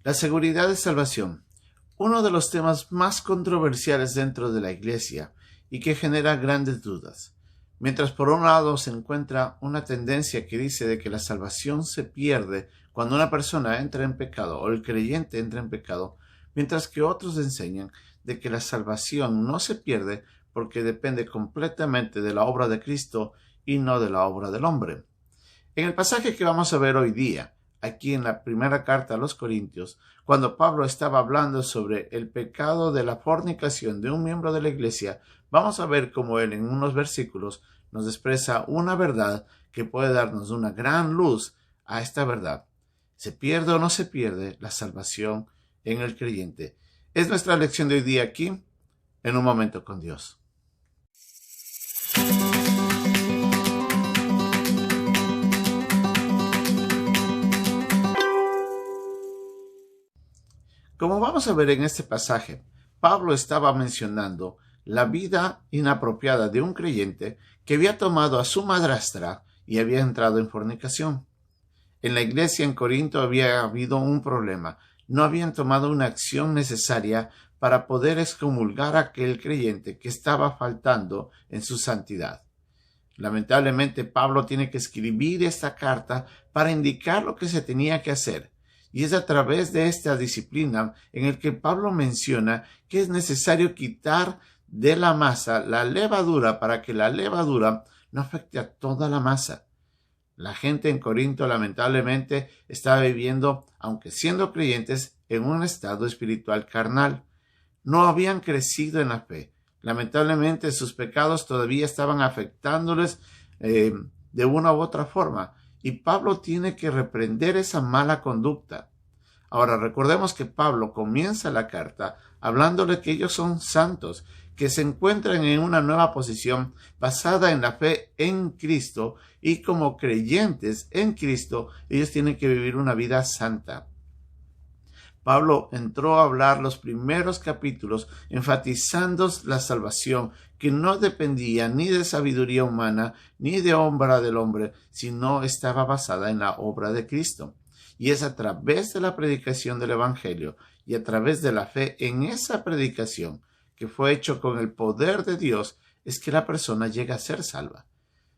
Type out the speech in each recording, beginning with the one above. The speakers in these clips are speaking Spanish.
La seguridad de salvación, uno de los temas más controversiales dentro de la Iglesia y que genera grandes dudas. Mientras por un lado se encuentra una tendencia que dice de que la salvación se pierde cuando una persona entra en pecado o el creyente entra en pecado, mientras que otros enseñan de que la salvación no se pierde porque depende completamente de la obra de Cristo y no de la obra del hombre. En el pasaje que vamos a ver hoy día, aquí en la primera carta a los Corintios, cuando Pablo estaba hablando sobre el pecado de la fornicación de un miembro de la iglesia, vamos a ver cómo él en unos versículos nos expresa una verdad que puede darnos una gran luz a esta verdad. ¿Se pierde o no se pierde la salvación en el creyente? Es nuestra lección de hoy día aquí, en Un Momento con Dios. Como vamos a ver en este pasaje, Pablo estaba mencionando la vida inapropiada de un creyente que había tomado a su madrastra y había entrado en fornicación. En la iglesia en Corinto había habido un problema. No habían tomado una acción necesaria para poder excomulgar a aquel creyente que estaba faltando en su santidad. Lamentablemente, Pablo tiene que escribir esta carta para indicar lo que se tenía que hacer. Y es a través de esta disciplina en el que Pablo menciona que es necesario quitar de la masa la levadura para que la levadura no afecte a toda la masa. La gente en Corinto lamentablemente estaba viviendo, aunque siendo creyentes, en un estado espiritual carnal. No habían crecido en la fe. Lamentablemente sus pecados todavía estaban afectándoles de una u otra forma. Y Pablo tiene que reprender esa mala conducta. Ahora recordemos que Pablo comienza la carta hablándole que ellos son santos, que se encuentran en una nueva posición basada en la fe en Cristo y como creyentes en Cristo ellos tienen que vivir una vida santa. Pablo entró a hablar los primeros capítulos enfatizando la salvación que no dependía ni de sabiduría humana ni de obra del hombre, sino estaba basada en la obra de Cristo. Y es a través de la predicación del Evangelio y a través de la fe en esa predicación que fue hecho con el poder de Dios es que la persona llega a ser salva.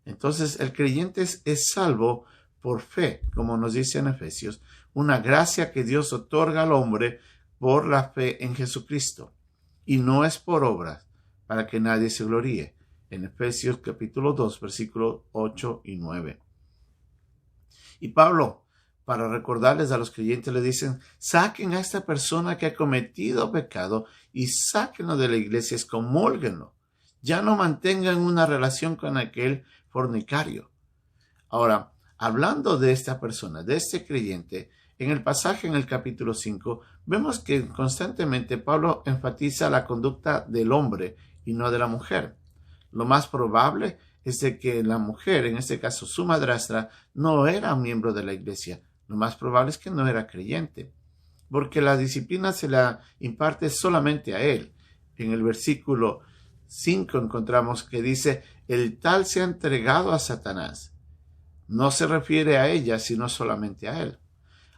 Entonces el creyente es salvo por fe, como nos dice en Efesios, una gracia que Dios otorga al hombre por la fe en Jesucristo. Y no es por obras, para que nadie se gloríe. En Efesios capítulo 2, versículos 8 y 9. Y Pablo, para recordarles a los creyentes, le dicen, saquen a esta persona que ha cometido pecado y sáquenlo de la iglesia, excomúlguenlo. Ya no mantengan una relación con aquel fornicario. Ahora, hablando de esta persona, de este creyente, en el pasaje en el capítulo 5, vemos que constantemente Pablo enfatiza la conducta del hombre y no de la mujer. Lo más probable es de que la mujer, en este caso su madrastra, no era miembro de la iglesia. Lo más probable es que no era creyente, porque la disciplina se la imparte solamente a él. En el versículo 5 encontramos que dice, el tal se ha entregado a Satanás. No se refiere a ella, sino solamente a él.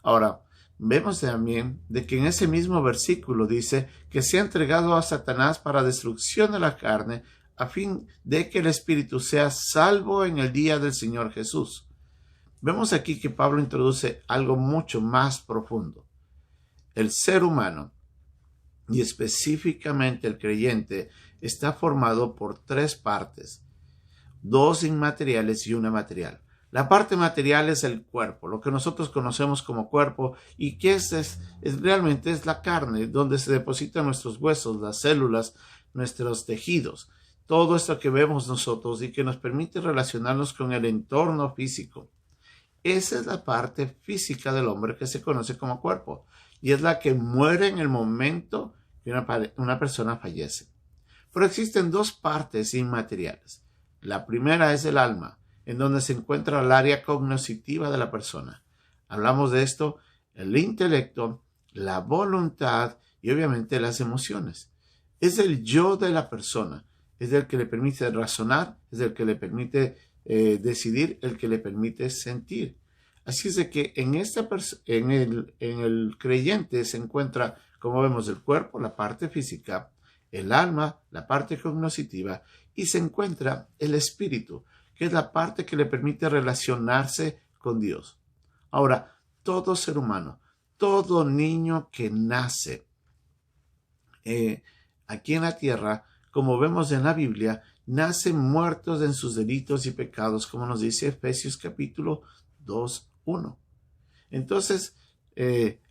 Ahora, vemos también de que en ese mismo versículo dice que se ha entregado a Satanás para destrucción de la carne, a fin de que el espíritu sea salvo en el día del Señor Jesús. Vemos aquí que Pablo introduce algo mucho más profundo. El ser humano, y específicamente el creyente, está formado por tres partes, dos inmateriales y una material. La parte material es el cuerpo, lo que nosotros conocemos como cuerpo, y que realmente es la carne, donde se depositan nuestros huesos, las células, nuestros tejidos, todo esto que vemos nosotros y que nos permite relacionarnos con el entorno físico. Esa es la parte física del hombre que se conoce como cuerpo, y es la que muere en el momento que una persona fallece. Pero existen dos partes inmateriales. La primera es el alma, en donde se encuentra el área cognitiva de la persona. Hablamos de esto, el intelecto, la voluntad y obviamente las emociones. Es el yo de la persona, es el que le permite razonar, es el que le permite decidir, el que le permite sentir. Así es de que en el creyente se encuentra, como vemos, el cuerpo, la parte física, el alma, la parte cognitiva, y se encuentra el espíritu, que es la parte que le permite relacionarse con Dios. Ahora, todo ser humano, todo niño que nace aquí en la tierra, como vemos en la Biblia, nacen muertos en sus delitos y pecados, como nos dice Efesios capítulo 2:1. Entonces,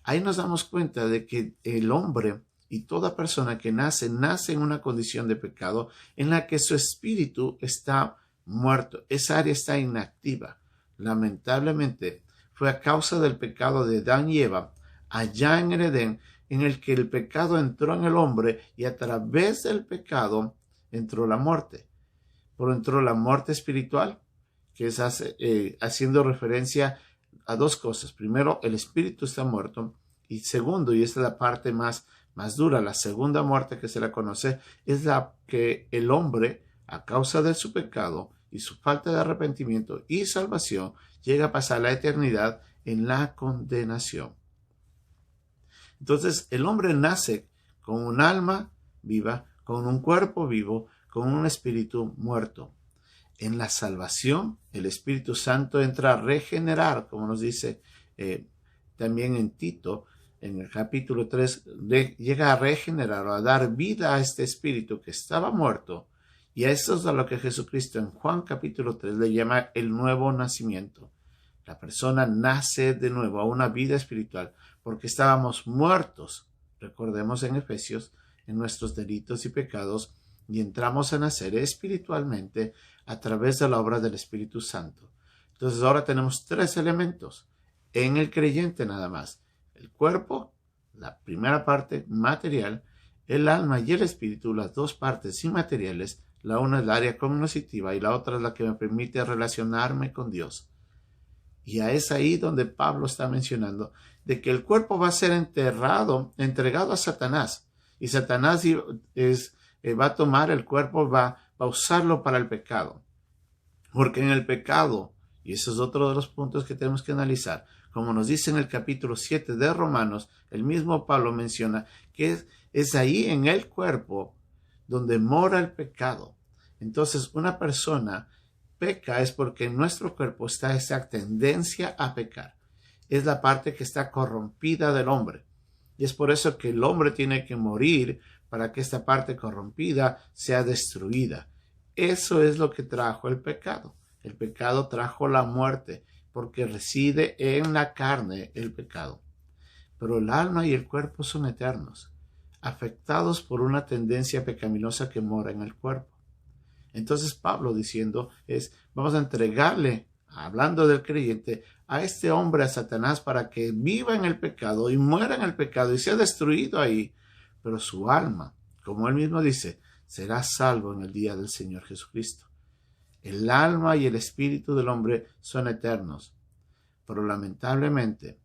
ahí nos damos cuenta de que el hombre y toda persona que nace en una condición de pecado en la que su espíritu está muerto. Esa área está inactiva. Lamentablemente, fue a causa del pecado de Adán y Eva, allá en el Edén, en el que el pecado entró en el hombre y a través del pecado entró la muerte. Pero entró la muerte espiritual, que es haciendo referencia a dos cosas. Primero, el espíritu está muerto. Y segundo, y esta es la parte más dura, la segunda muerte que se la conoce, es la que el hombre, a causa de su pecado y su falta de arrepentimiento y salvación, llega a pasar la eternidad en la condenación. Entonces, el hombre nace con un alma viva, con un cuerpo vivo, con un espíritu muerto. En la salvación, el Espíritu Santo entra a regenerar, como nos dice también en Tito, en el capítulo 3, llega a regenerar o a dar vida a este espíritu que estaba muerto. Y a eso es a lo que Jesucristo en Juan capítulo 3 le llama el nuevo nacimiento. La persona nace de nuevo a una vida espiritual porque estábamos muertos, recordemos en Efesios, en nuestros delitos y pecados, y entramos a nacer espiritualmente a través de la obra del Espíritu Santo. Entonces ahora tenemos tres elementos en el creyente nada más: el cuerpo, la primera parte material, el alma y el espíritu, las dos partes inmateriales. La una es el área cognitiva y la otra es la que me permite relacionarme con Dios. Y es ahí donde Pablo está mencionando de que el cuerpo va a ser entregado a Satanás. Y Satanás va a tomar el cuerpo, va a usarlo para el pecado. Porque en el pecado, y eso es otro de los puntos que tenemos que analizar, como nos dice en el capítulo 7 de Romanos, el mismo Pablo menciona que es ahí en el cuerpo donde mora el pecado. Entonces, una persona peca es porque en nuestro cuerpo está esa tendencia a pecar. Es la parte que está corrompida del hombre. Y es por eso que el hombre tiene que morir para que esta parte corrompida sea destruida. Eso es lo que trajo el pecado. El pecado trajo la muerte porque reside en la carne el pecado. Pero el alma y el cuerpo son eternos, afectados por una tendencia pecaminosa que mora en el cuerpo. Entonces Pablo diciendo vamos a entregarle, hablando del creyente, a este hombre, a Satanás, para que viva en el pecado y muera en el pecado y sea destruido ahí. Pero su alma, como él mismo dice, será salvo en el día del Señor Jesucristo. El alma y el espíritu del hombre son eternos. Pero lamentablemente,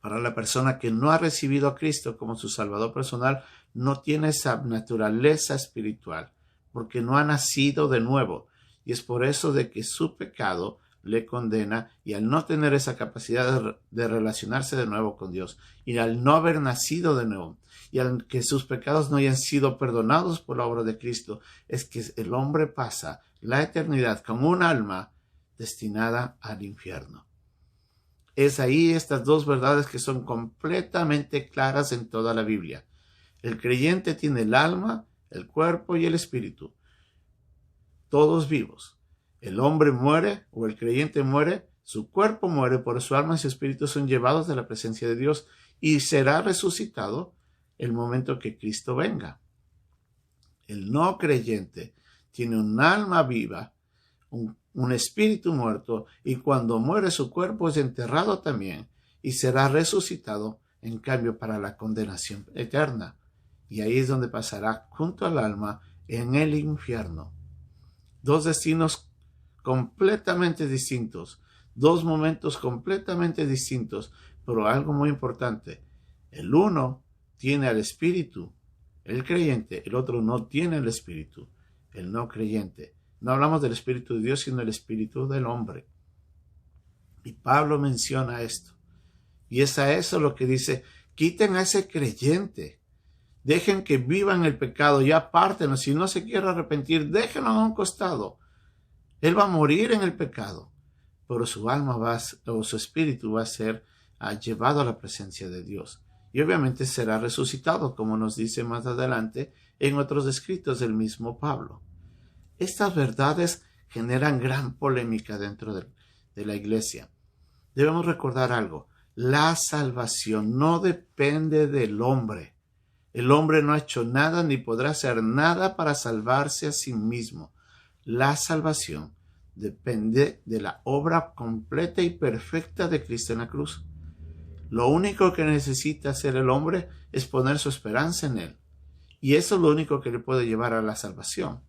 para la persona que no ha recibido a Cristo como su Salvador personal, no tiene esa naturaleza espiritual, porque no ha nacido de nuevo. Y es por eso de que su pecado le condena, y al no tener esa capacidad de relacionarse de nuevo con Dios, y al no haber nacido de nuevo, y al que sus pecados no hayan sido perdonados por la obra de Cristo, es que el hombre pasa la eternidad con un alma destinada al infierno. Es ahí estas dos verdades que son completamente claras en toda la Biblia. El creyente tiene el alma, el cuerpo y el espíritu, todos vivos. El hombre muere o el creyente muere, su cuerpo muere, pero su alma y su espíritu son llevados de la presencia de Dios y será resucitado el momento que Cristo venga. El no creyente tiene un alma viva, un espíritu muerto, y cuando muere su cuerpo es enterrado también y será resucitado, en cambio, para la condenación eterna. Y ahí es donde pasará junto al alma en el infierno. Dos destinos completamente distintos, dos momentos completamente distintos, pero algo muy importante: el uno tiene al espíritu, el creyente; el otro no tiene el espíritu, el no creyente. No hablamos del espíritu de Dios, sino del espíritu del hombre. Y Pablo menciona esto. Y es a eso lo que dice, quiten a ese creyente. Dejen que vivan el pecado, ya apártenlo. Si no se quiere arrepentir, déjenlo a un costado. Él va a morir en el pecado, pero su alma o su espíritu va a ser llevado a la presencia de Dios. Y obviamente será resucitado, como nos dice más adelante en otros escritos del mismo Pablo. Estas verdades generan gran polémica dentro de la iglesia. Debemos recordar algo. La salvación no depende del hombre. El hombre no ha hecho nada ni podrá hacer nada para salvarse a sí mismo. La salvación depende de la obra completa y perfecta de Cristo en la cruz. Lo único que necesita hacer el hombre es poner su esperanza en Él. Y eso es lo único que le puede llevar a la salvación.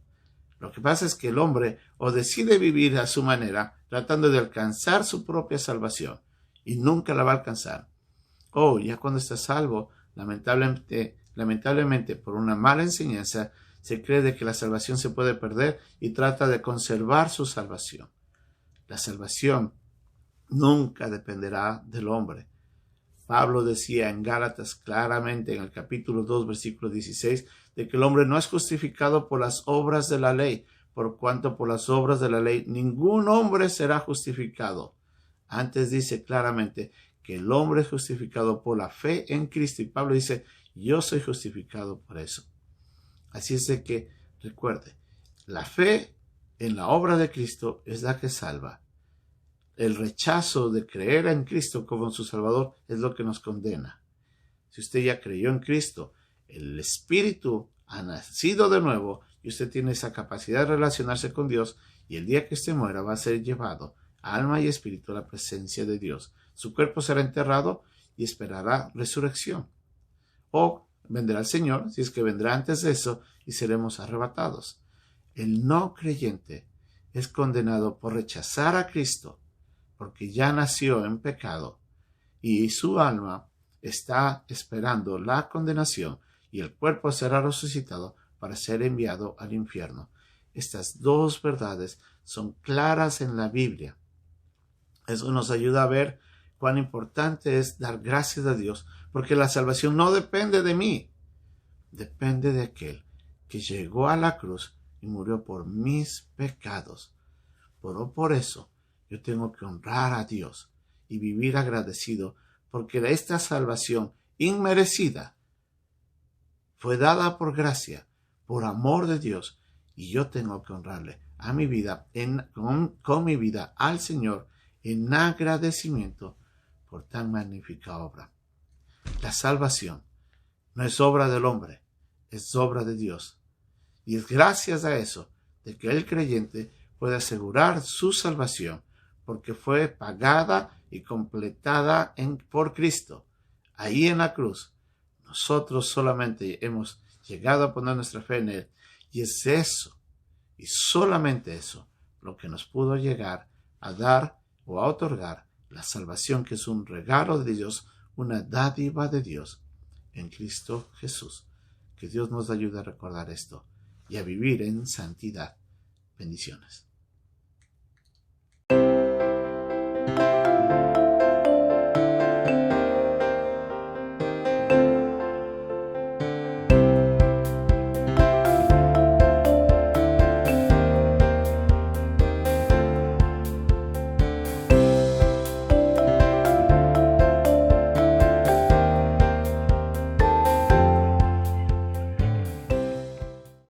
Lo que pasa es que el hombre o decide vivir a su manera, tratando de alcanzar su propia salvación, y nunca la va a alcanzar. O ya cuando está salvo, lamentablemente por una mala enseñanza, se cree de que la salvación se puede perder y trata de conservar su salvación. La salvación nunca dependerá del hombre. Pablo decía en Gálatas claramente en el capítulo 2, versículo 16, de que el hombre no es justificado por las obras de la ley, por cuanto por las obras de la ley ningún hombre será justificado. Antes dice claramente que el hombre es justificado por la fe en Cristo. Y Pablo dice, yo soy justificado por eso. Así es de que, recuerde, la fe en la obra de Cristo es la que salva. El rechazo de creer en Cristo como su Salvador es lo que nos condena. Si usted ya creyó en Cristo, el Espíritu ha nacido de nuevo y usted tiene esa capacidad de relacionarse con Dios, y el día que usted muera va a ser llevado, alma y espíritu, a la presencia de Dios. Su cuerpo será enterrado y esperará resurrección. O vendrá el Señor, si es que vendrá antes de eso, y seremos arrebatados. El no creyente es condenado por rechazar a Cristo, porque ya nació en pecado, y su alma está esperando la condenación, y el cuerpo será resucitado para ser enviado al infierno. Estas dos verdades son claras en la Biblia. Eso nos ayuda a ver cuán importante es dar gracias a Dios, porque la salvación no depende de mí, depende de aquel que llegó a la cruz y murió por mis pecados. Por eso yo tengo que honrar a Dios y vivir agradecido, porque esta salvación inmerecida fue dada por gracia, por amor de Dios, y yo tengo que honrarle a mi vida, con mi vida al Señor, en agradecimiento por tan magnífica obra. La salvación no es obra del hombre, es obra de Dios. Y es gracias a eso de que el creyente puede asegurar su salvación, porque fue pagada y completada por Cristo. Ahí en la cruz, nosotros solamente hemos llegado a poner nuestra fe en Él. Y es eso, y solamente eso, lo que nos pudo llegar a dar o a otorgar la salvación, que es un regalo de Dios, una dádiva de Dios en Cristo Jesús. Que Dios nos ayude a recordar esto y a vivir en santidad. Bendiciones.